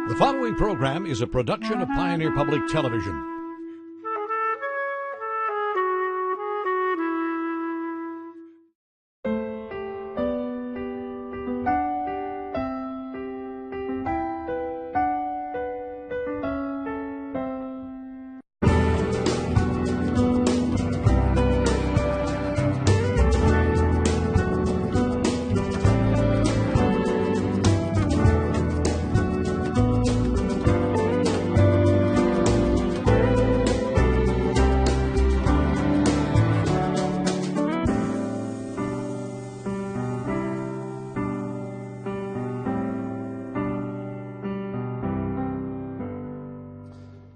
The following program is a production of Pioneer Public Television.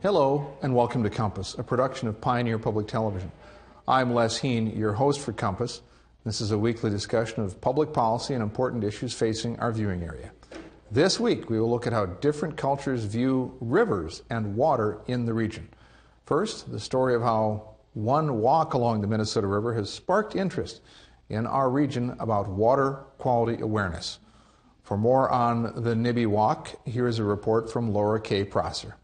Hello and welcome to Compass, a production of Pioneer Public Television. I'm Les Heen, your host for Compass. This is a weekly discussion of public policy and important issues facing our viewing area. This week we will look at how different cultures view rivers and water in the region. First, the story of how one walk along the Minnesota River has sparked interest in our region about water quality awareness. For more on the Nibby Walk, here is a report from Laura K. Prosser.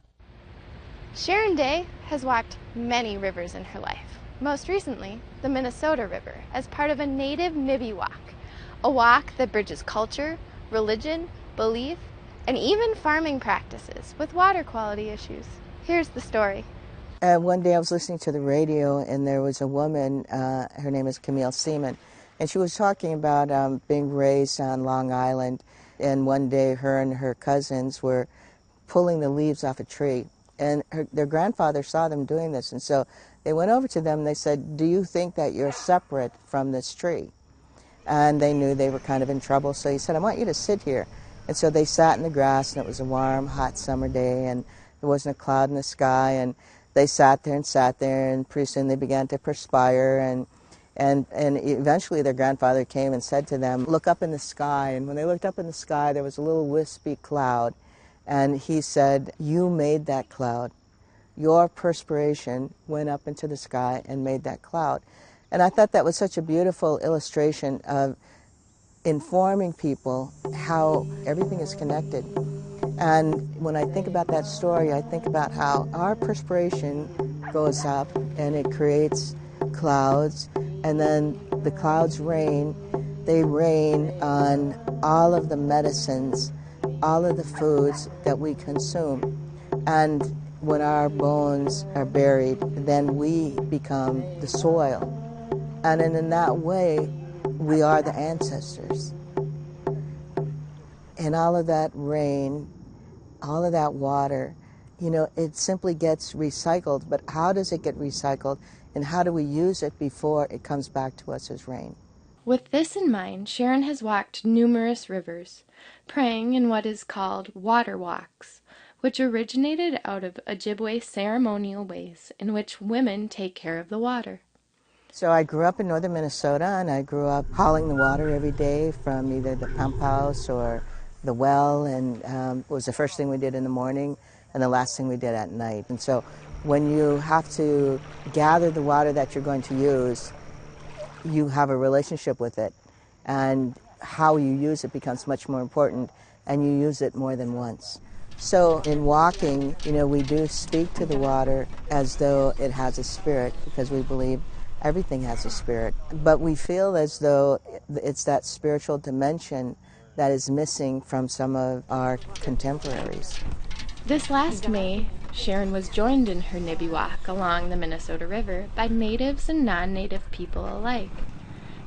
Sharon Day has walked many rivers in her life, most recently the Minnesota River, as part of a native Nibby Walk, a walk that bridges culture, religion, belief, and even farming practices with water quality issues. Here's the story. One day I was listening to the radio and there was a woman, her name is Camille Seaman, and she was talking about being raised on Long Island, and one day her and her cousins were pulling the leaves off a tree. And their grandfather saw them doing this, and so they went over to them and they said, "Do you think that you're separate from this tree?" And they knew they were kind of in trouble, so he said, "I want you to sit here." And so they sat in the grass, and it was a warm, hot summer day, and there wasn't a cloud in the sky, and they sat there, and pretty soon they began to perspire, and eventually their grandfather came and said to them, "Look up in the sky." And when they looked up in the sky, there was a little wispy cloud. And he said, "You made that cloud. Your perspiration went up into the sky and made that cloud." And I thought that was such a beautiful illustration of informing people how everything is connected. And when I think about that story, I think about how our perspiration goes up and it creates clouds, and then the clouds rain. They rain on all of the medicines, all of the foods that we consume. And when our bones are buried, then we become the soil. And in that way, we are the ancestors. And all of that rain, all of that water, it simply gets recycled. But how does it get recycled? And how do we use it before it comes back to us as rain? With this in mind, Sharon has walked numerous rivers, praying in what is called water walks, which originated out of Ojibwe ceremonial ways in which women take care of the water. So I grew up in northern Minnesota, and I grew up hauling the water every day from either the pump house or the well, and it was the first thing we did in the morning and the last thing we did at night. And so when you have to gather the water that you're going to use, you have a relationship with it, and how you use it becomes much more important, and you use it more than once. So in walking, we do speak to the water as though it has a spirit, because we believe everything has a spirit. But we feel as though it's that spiritual dimension that is missing from some of our contemporaries. This last May, Sharon was joined in her Nibby Walk along the Minnesota River by natives and non-native people alike.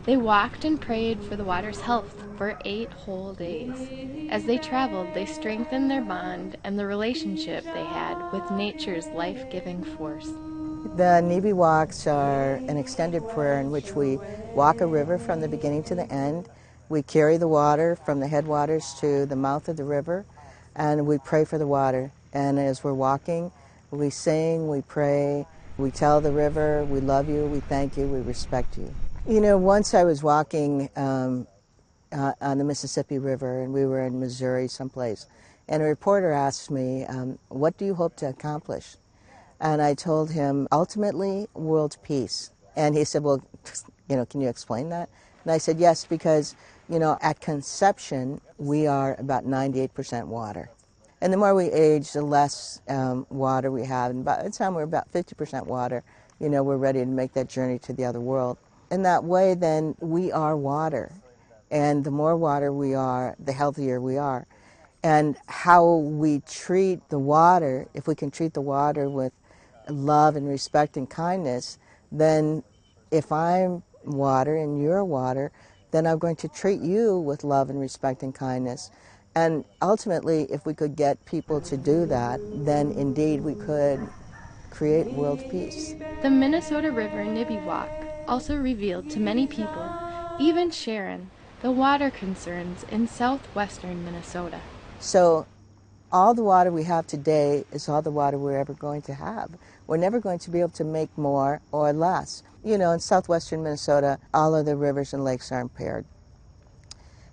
They walked and prayed for the water's health for 8 whole days. As they traveled, they strengthened their bond and the relationship they had with nature's life-giving force. The Nibby Walks are an extended prayer in which we walk a river from the beginning to the end. We carry the water from the headwaters to the mouth of the river, and we pray for the water. And as we're walking, we sing, we pray, we tell the river, we love you, we thank you, we respect you. Once I was walking on the Mississippi River, and we were in Missouri someplace, and a reporter asked me, "What do you hope to accomplish?" And I told him, ultimately, world peace. And he said, "Well, can you explain that?" And I said, "Yes, because, at conception, we are about 98% water. And the more we age, the less water we have. And by the time we're about 50% water, we're ready to make that journey to the other world. In that way, then, we are water. And the more water we are, the healthier we are. And how we treat the water, if we can treat the water with love and respect and kindness, then if I'm water and you're water, then I'm going to treat you with love and respect and kindness. And ultimately, if we could get people to do that, then indeed we could create world peace. The Minnesota River Nibbiwak also revealed to many people, even Sharon, the water concerns in southwestern Minnesota. So all the water we have today is all the water we're ever going to have. We're never going to be able to make more or less. In southwestern Minnesota, all of the rivers and lakes are impaired.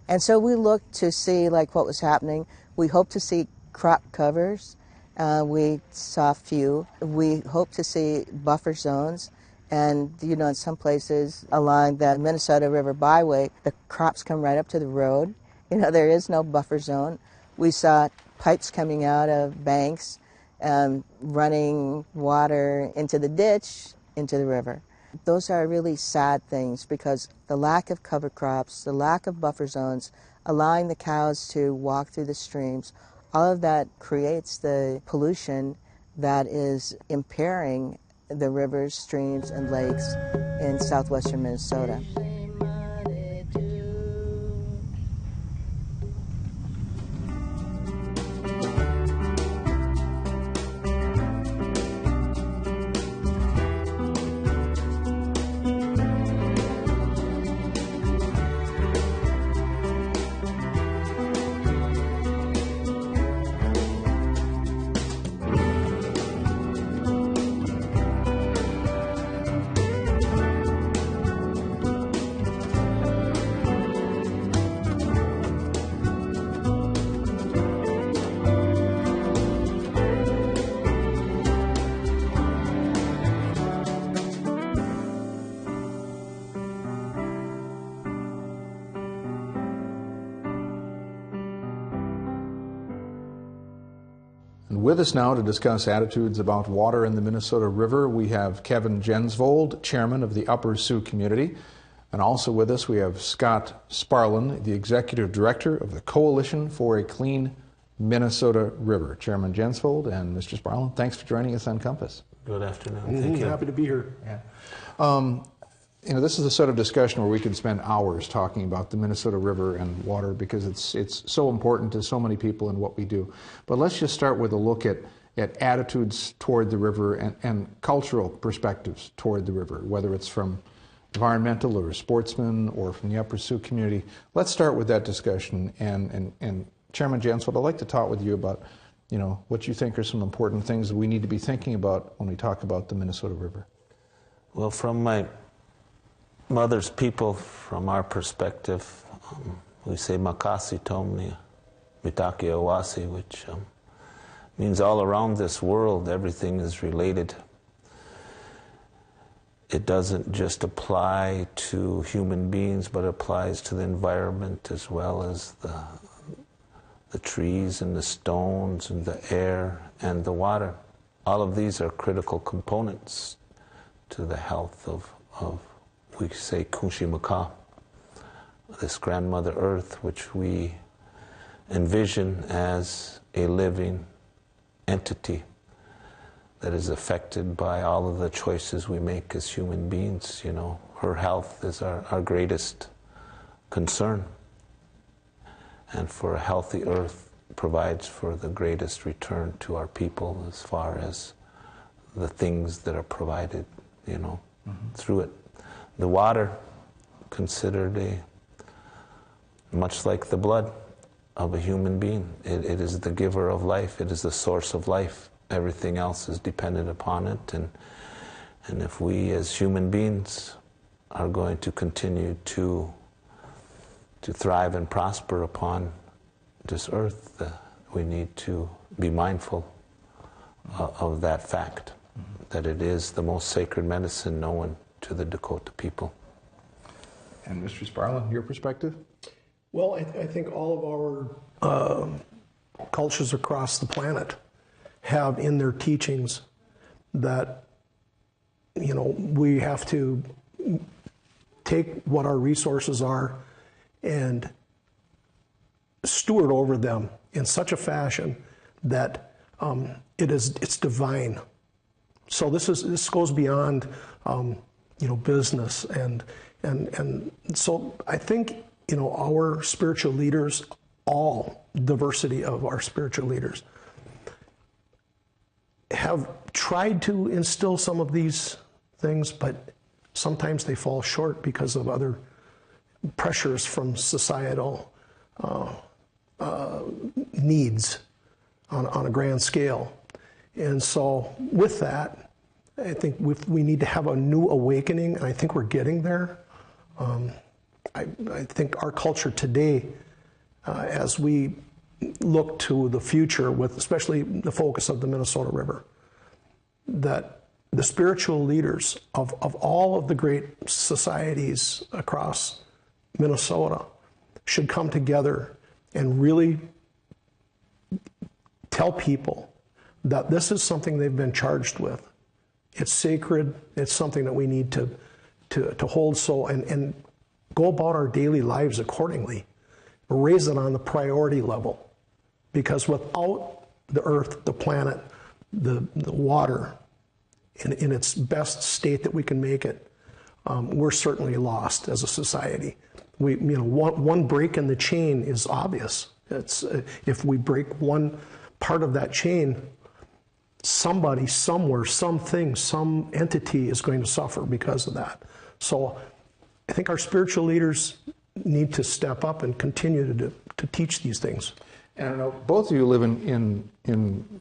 And so we look to see what was happening. We hope to see crop covers. We saw a few. We hope to see buffer zones. And, in some places along the Minnesota River Byway, the crops come right up to the road. There is no buffer zone. We saw pipes coming out of banks, running water into the ditch, into the river. Those are really sad things because the lack of cover crops, the lack of buffer zones, allowing the cows to walk through the streams, all of that creates the pollution that is impairing the rivers, streams, and lakes in southwestern Minnesota. And with us now to discuss attitudes about water in the Minnesota River, we have Kevin Jensvold, chairman of the Upper Sioux community. And also with us, we have Scott Sparlin, the executive director of the Coalition for a Clean Minnesota River. Chairman Jensvold and Mr. Sparlin, thanks for joining us on Compass. Good afternoon. Thank you. Happy to be here. Yeah. This is a sort of discussion where we could spend hours talking about the Minnesota River and water because it's so important to so many people in what we do. But let's just start with a look at attitudes toward the river and cultural perspectives toward the river, whether it's from environmental or sportsmen or from the Upper Sioux community. Let's start with that discussion. And Chairman Jensvold, I'd like to talk with you about what you think are some important things that we need to be thinking about when we talk about the Minnesota River. Well, from my mother's people, from our perspective, we say Makasi Tomni, Mitaki Awasi, which means all around this world, everything is related. It doesn't just apply to human beings, but applies to the environment as well as the trees and the stones and the air and the water. All of these are critical components to the health of we say Kunshimaka, this grandmother earth, which we envision as a living entity that is affected by all of the choices we make as human beings. Her health is our greatest concern. And for a healthy earth provides for the greatest return to our people as far as the things that are provided, through it. The water, considered much like the blood of a human being. It is the giver of life. It is the source of life. Everything else is dependent upon it. And if we as human beings are going to continue to thrive and prosper upon this earth, we need to be mindful of that fact, that it is the most sacred medicine known to the Dakota people. And Mr. Sparlin, your perspective? Well, I think all of our cultures across the planet have in their teachings that, we have to take what our resources are and steward over them in such a fashion that it's divine. So this goes beyond business and so I think our spiritual leaders, all diversity of our spiritual leaders, have tried to instill some of these things, but sometimes they fall short because of other pressures from societal needs on a grand scale. And so with that, I think we need to have a new awakening, and I think we're getting there. I think our culture today, as we look to the future with especially the focus of the Minnesota River, that the spiritual leaders of all of the great societies across Minnesota should come together and really tell people that this is something they've been charged with. It's sacred. It's something that we need to hold so and go about our daily lives accordingly. Raise it on the priority level, because without the earth, the planet, the water in its best state that we can make it, we're certainly lost as a society. One break in the chain is obvious. It's if we break one part of that chain, somebody, somewhere, something, some entity is going to suffer because of that. So I think our spiritual leaders need to step up and continue to teach these things. And I know both of you live in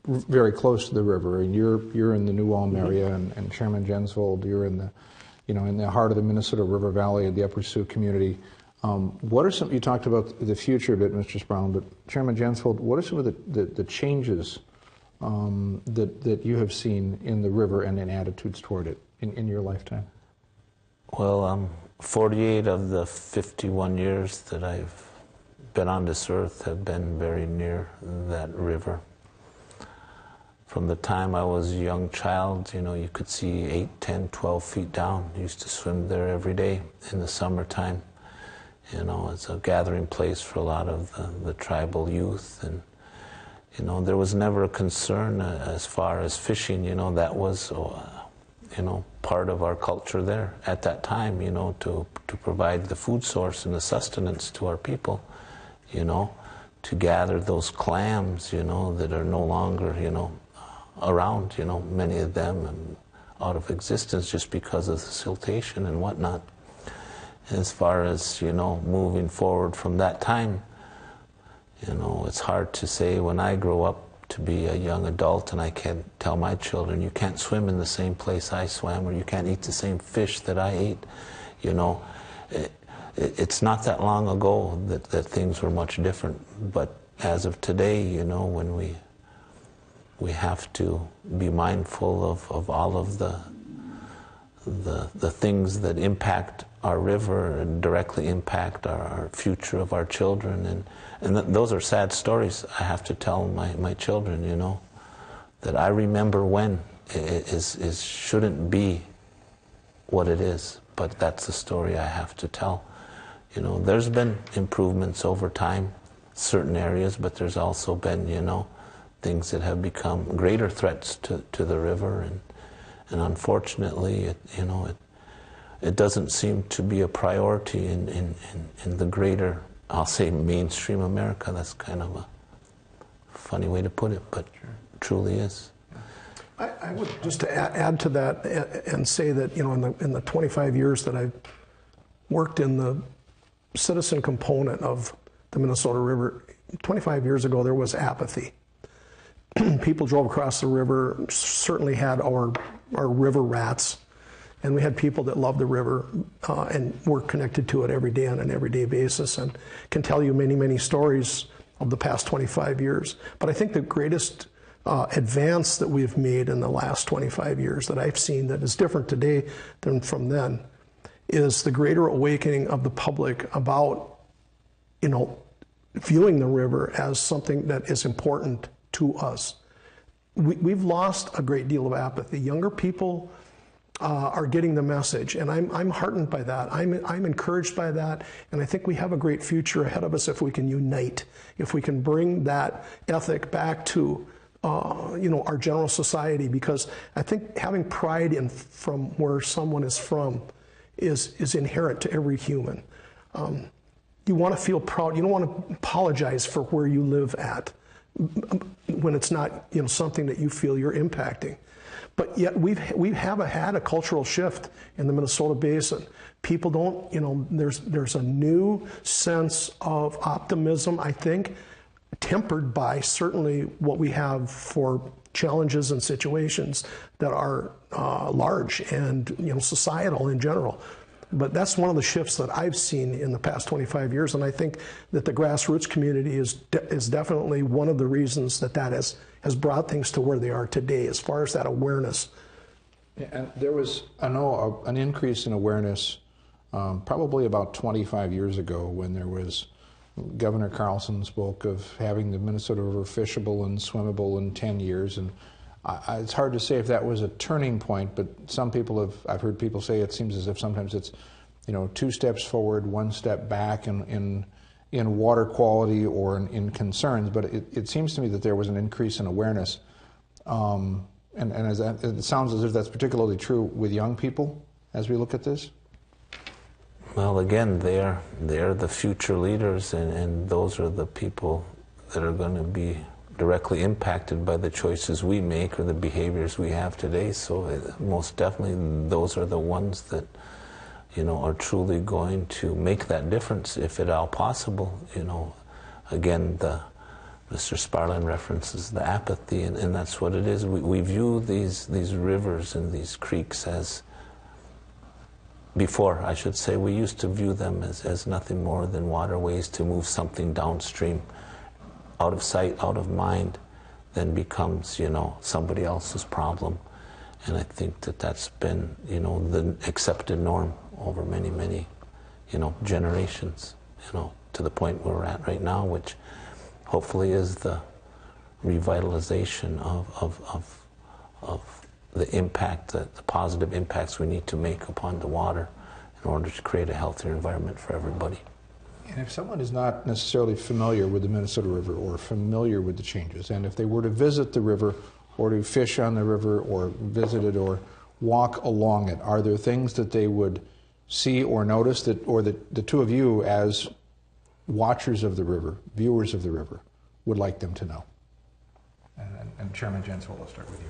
very close to the river, and you're in the New Ulm area, and Chairman Jensvold, you're in the heart of the Minnesota River Valley, the Upper Sioux community. What are some? You talked about the future a bit, Mr. Sproul, but Chairman Jensvold, what are some of the changes that you have seen in the river and in attitudes toward it in your lifetime? Well, 48 of the 51 years that I've been on this earth have been very near that river. From the time I was a young child, you could see 8, 10, 12 feet down. I used to swim there every day in the summertime. It's a gathering place for a lot of the tribal youth, and there was never a concern as far as fishing. That was part of our culture there at that time, to provide the food source and the sustenance to our people, to gather those clams, that are no longer, around, many of them and out of existence just because of the siltation and whatnot. As far as, moving forward from that time, it's hard to say when I grow up to be a young adult and I can't tell my children, you can't swim in the same place I swam, or you can't eat the same fish that I ate. It's not that long ago that things were much different. But as of today, when we have to be mindful of all of the things that impact our river and directly impact our future of our children, and those are sad stories I have to tell my children, that I remember when it shouldn't be what it is, but that's the story I have to tell. There's been improvements over time, certain areas, but there's also been, things that have become greater threats to the river, and unfortunately, it doesn't seem to be a priority in the greater, I'll say, mainstream America. That's kind of a funny way to put it, but it truly is. I would just add to that and say that, in the 25 years that I've worked in the citizen component of the Minnesota River, 25 years ago there was apathy. People drove across the river, certainly had our river rats, and we had people that loved the river and were connected to it every day on an everyday basis, and can tell you many, many stories of the past 25 years. But I think the greatest advance that we've made in the last 25 years that I've seen that is different today than from then is the greater awakening of the public about, viewing the river as something that is important to us. We've lost a great deal of apathy. Younger people are getting the message, and I'm heartened by that. I'm encouraged by that, and I think we have a great future ahead of us if we can unite, if we can bring that ethic back to our general society, because I think having pride in from where someone is from is inherent to every human. You want to feel proud. You don't want to apologize for where you live at when it's not something that you feel you're impacting. But yet we have had a cultural shift in the Minnesota Basin. People don't, there's a new sense of optimism, I think, tempered by certainly what we have for challenges and situations that are large and societal in general. But that's one of the shifts that I've seen in the past 25 years, and I think that the grassroots community is definitely one of the reasons that has brought things to where they are today, as far as that awareness. Yeah, and there was, I know, an increase in awareness probably about 25 years ago when there was, Governor Carlson spoke of having the Minnesota River fishable and swimmable in 10 years, and it's hard to say if that was a turning point, but some people I've heard people say it seems as if sometimes it's, 2 steps forward, 1 step back in water quality or in concerns, but it seems to me that there was an increase in awareness, and it sounds as if that's particularly true with young people as we look at this. Well, again, they're the future leaders, and those are the people that are going to be directly impacted by the choices we make or the behaviors we have today. So most definitely those are the ones that are truly going to make that difference, if at all possible. Again, Mr. Sparlin references the apathy, and that's what it is. We view these rivers and these creeks as, before I should say, we used to view them as nothing more than waterways to move something downstream. Out of sight, out of mind, then becomes, somebody else's problem. And I think that that's been, the accepted norm over many, many, generations, to the point where we're at right now, which hopefully is the revitalization of the impact, the positive impacts we need to make upon the water in order to create a healthier environment for everybody. And if someone is not necessarily familiar with the Minnesota River or familiar with the changes, and if they were to visit the river or to fish on the river or visit it or walk along it, are there things that they would see or notice that the two of you as watchers of the river, viewers of the river, would like them to know? And Chairman Jensvold, I'll start with you.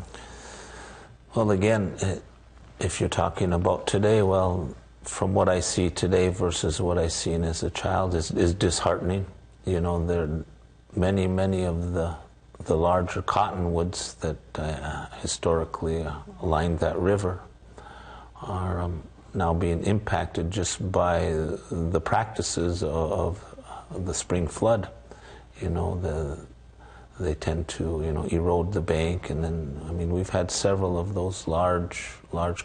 Well, again, if you're talking about today, from what I see today versus what I seen as a child is disheartening. There are many of the larger cottonwoods that historically lined that river are now being impacted just by the practices of the spring flood. They tend to erode the bank, and then we've had several of those large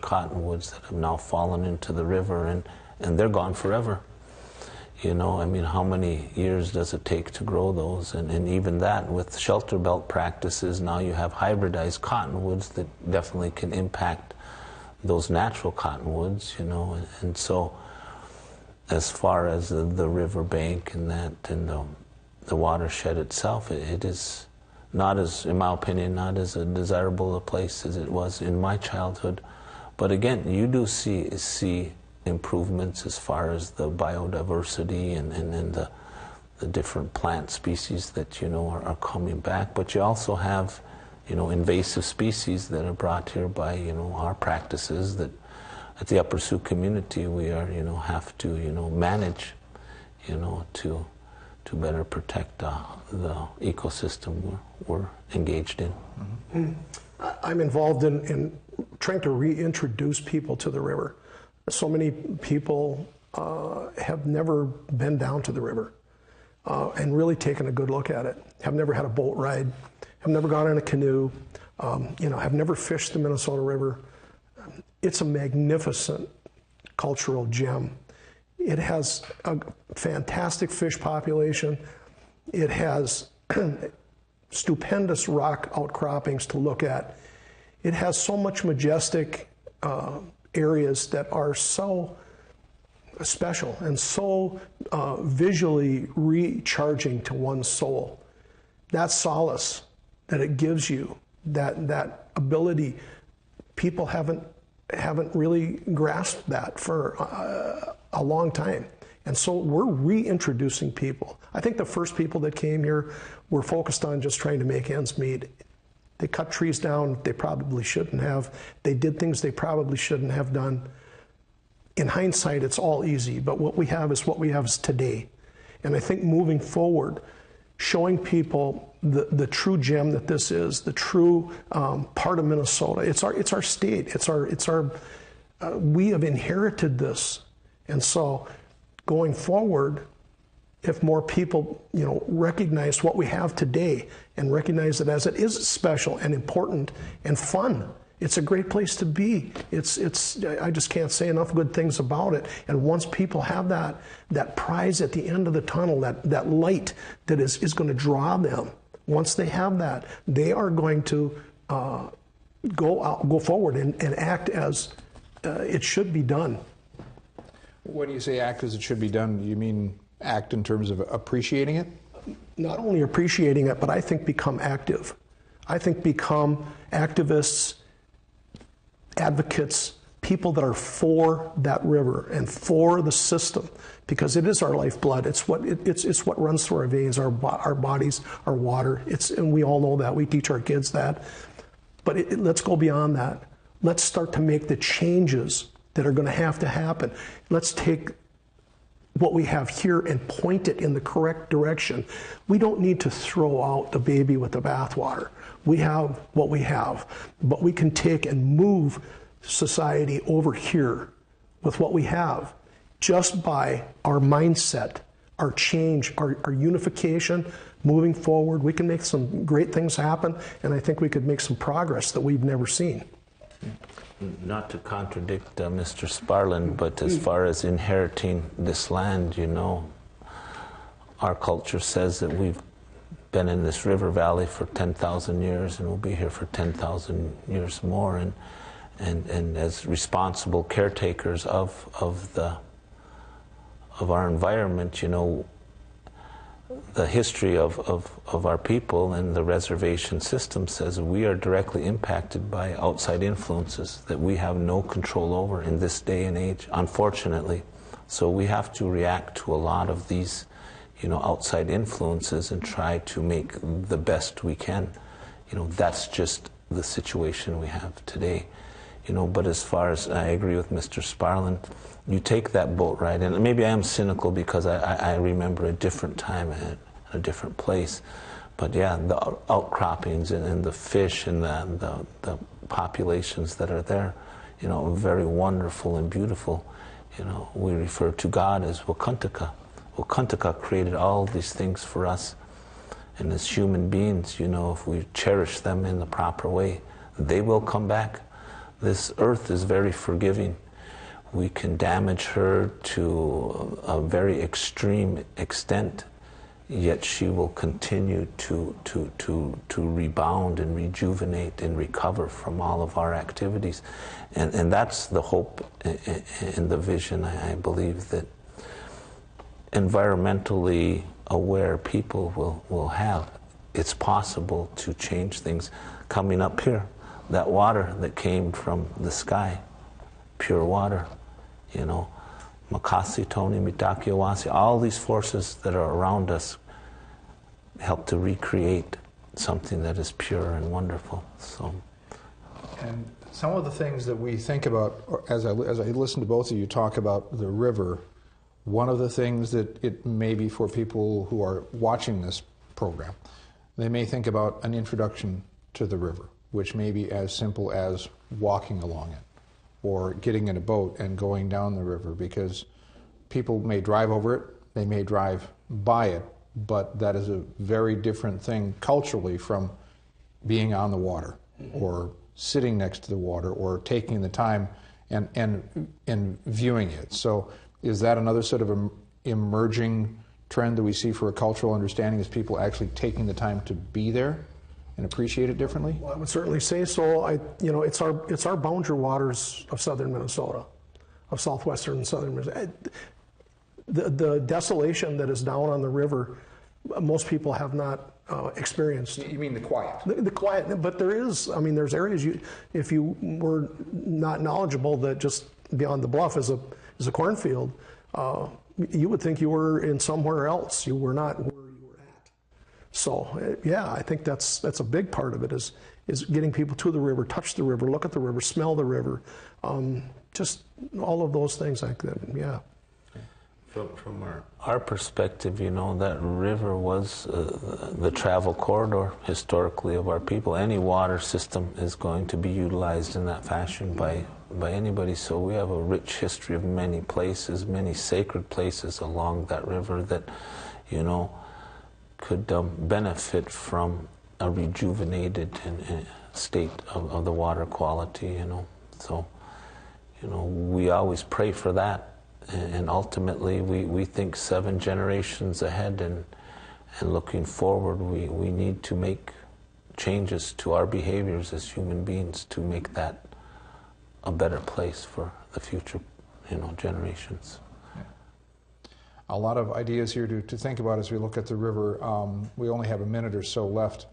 cottonwoods that have now fallen into the river, and they're gone forever. How many years does it take to grow those? And even that, with shelter belt practices, now you have hybridized cottonwoods that definitely can impact those natural cottonwoods, and so as far as the river bank and that, and the watershed itself, it is not as, in my opinion, not as a desirable a place as it was in my childhood. But again, you do see improvements as far as the biodiversity and the different plant species that are coming back. But you also have invasive species that are brought here by our practices that at the Upper Sioux community we are have to manage to better protect the ecosystem we're engaged in. Mm-hmm. I'm involved in trying to reintroduce people to the river. So many people have never been down to the river and really taken a good look at it, have never had a boat ride, have never gone in a canoe, have never fished the Minnesota River. It's a magnificent cultural gem. It has a fantastic fish population. It has stupendous rock outcroppings to look at. It has so much majestic areas that are so special and so visually recharging to one's soul. That solace that it gives you, that ability, people haven't really grasped that for a long time. And so we're reintroducing people. I think the first people that came here were focused on just trying to make ends meet. They cut trees down they probably shouldn't have. They did things they probably shouldn't have done. In hindsight, it's all easy, but what we have is today. And I think moving forward, showing people the true gem that this is, the true part of Minnesota. It's our state. We have inherited this, and so going forward, if more people recognize what we have today and recognize it as it is special and important and fun. It's a great place to be. I just can't say enough good things about it. And once people have that prize at the end of the tunnel, that light that is going to draw them, once they have that, they are going to go forward and act as it should be done. When you say act as it should be done, you mean act in terms of appreciating it? Not only appreciating it, but I think become active. I think become activists, advocates, people that are for that river and for the system, because it is our lifeblood. It's what runs through our veins, our bodies, our water. And we all know that. We teach our kids that. But let's go beyond that. Let's start to make the changes that are going to have to happen. Let's take what we have here and point it in the correct direction. We don't need to throw out the baby with the bathwater. We have what we have, but we can take and move society over here with what we have just by our mindset, our change, our unification, moving forward. We can make some great things happen, and I think we could make some progress that we've never seen. Not to contradict Mr. Sparlin, but as far as inheriting this land, our culture says that we've been in this river valley for 10,000 years and we'll be here for 10,000 years more. And as responsible caretakers of our environment, the history of our people and the reservation system says we are directly impacted by outside influences that we have no control over in this day and age, unfortunately. So we have to react to a lot of these, outside influences and try to make the best we can. That's just the situation we have today. But as far as I agree with Mr. Sparlin, you take that boat ride, and maybe I am cynical because I remember a different time and a different place. But yeah, the outcroppings and the fish and the populations that are there, very wonderful and beautiful. We refer to God as Wakuntaka. Wakuntaka created all these things for us. And as human beings, if we cherish them in the proper way, they will come back. This earth is very forgiving. We can damage her to a very extreme extent, yet she will continue to rebound and rejuvenate and recover from all of our activities. And that's the hope and the vision, I believe, that environmentally aware people will have. It's possible to change things. Coming up here, that water that came from the sky, pure water, Makasi, Tony, Mitakiawasi, all these forces that are around us help to recreate something that is pure and wonderful. And some of the things that we think about, as I listen to both of you talk about the river, one of the things that it may be for people who are watching this program, they may think about an introduction to the river, which may be as simple as walking along it or getting in a boat and going down the river, because people may drive over it, they may drive by it, but that is a very different thing culturally from being on the water or sitting next to the water or taking the time and viewing it. So is that another sort of emerging trend that we see for a cultural understanding is people actually taking the time to be there and appreciate it differently? Well, I would certainly say so. It's our boundary waters of southern Minnesota, of southwestern and southern Minnesota. The desolation that is down on the river, most people have not experienced. You mean the quiet? The quiet, but there's areas if you were not knowledgeable that just beyond the bluff is a cornfield, you would think you were in somewhere else. You were not where you were at. So yeah, I think that's a big part of it is getting people to the river, touch the river, look at the river, smell the river, just all of those things like that. Yeah. From our perspective, that river was the travel corridor historically of our people. Any water system is going to be utilized in that fashion by anybody. So we have a rich history of many places, many sacred places along that river that, could benefit from a rejuvenated state of the water quality. So, we always pray for that. And ultimately, we think 7 generations ahead, and looking forward, we need to make changes to our behaviors as human beings to make that a better place for the future, generations. A lot of ideas here to think about as we look at the river. We only have a minute or so left.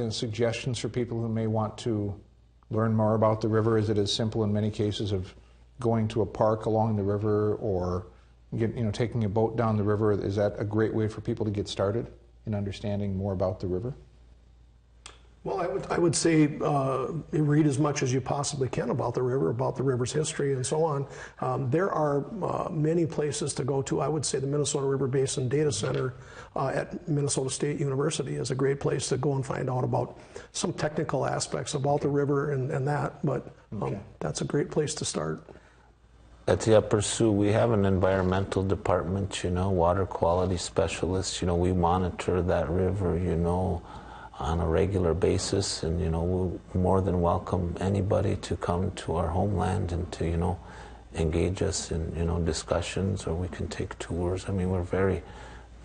Suggestions for people who may want to learn more about the river? Is it as simple in many cases of going to a park along the river, or taking a boat down the river? Is that a great way for people to get started in understanding more about the river? Well, I would say read as much as you possibly can about the river, about the river's history, and so on. There are many places to go to. I would say the Minnesota River Basin Data Center at Minnesota State University is a great place to go and find out about some technical aspects about the river and that. But that's a great place to start. At the Upper Sioux, we have an environmental department, water quality specialists. We monitor that river, on a regular basis, and we'll more than welcome anybody to come to our homeland and to engage us in discussions, or we can take tours. We're very,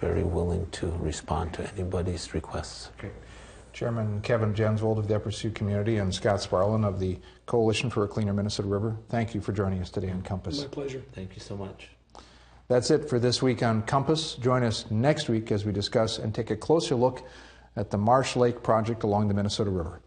very willing to respond to anybody's requests. Okay. Chairman Kevin Jensvold of the Upper Sioux community and Scott Sparlin of the Coalition for a Cleaner Minnesota River, thank you for joining us today on Compass. My pleasure. Thank you so much. That's it for this week on Compass. Join us next week as we discuss and take a closer look at the Marsh Lake project along the Minnesota River.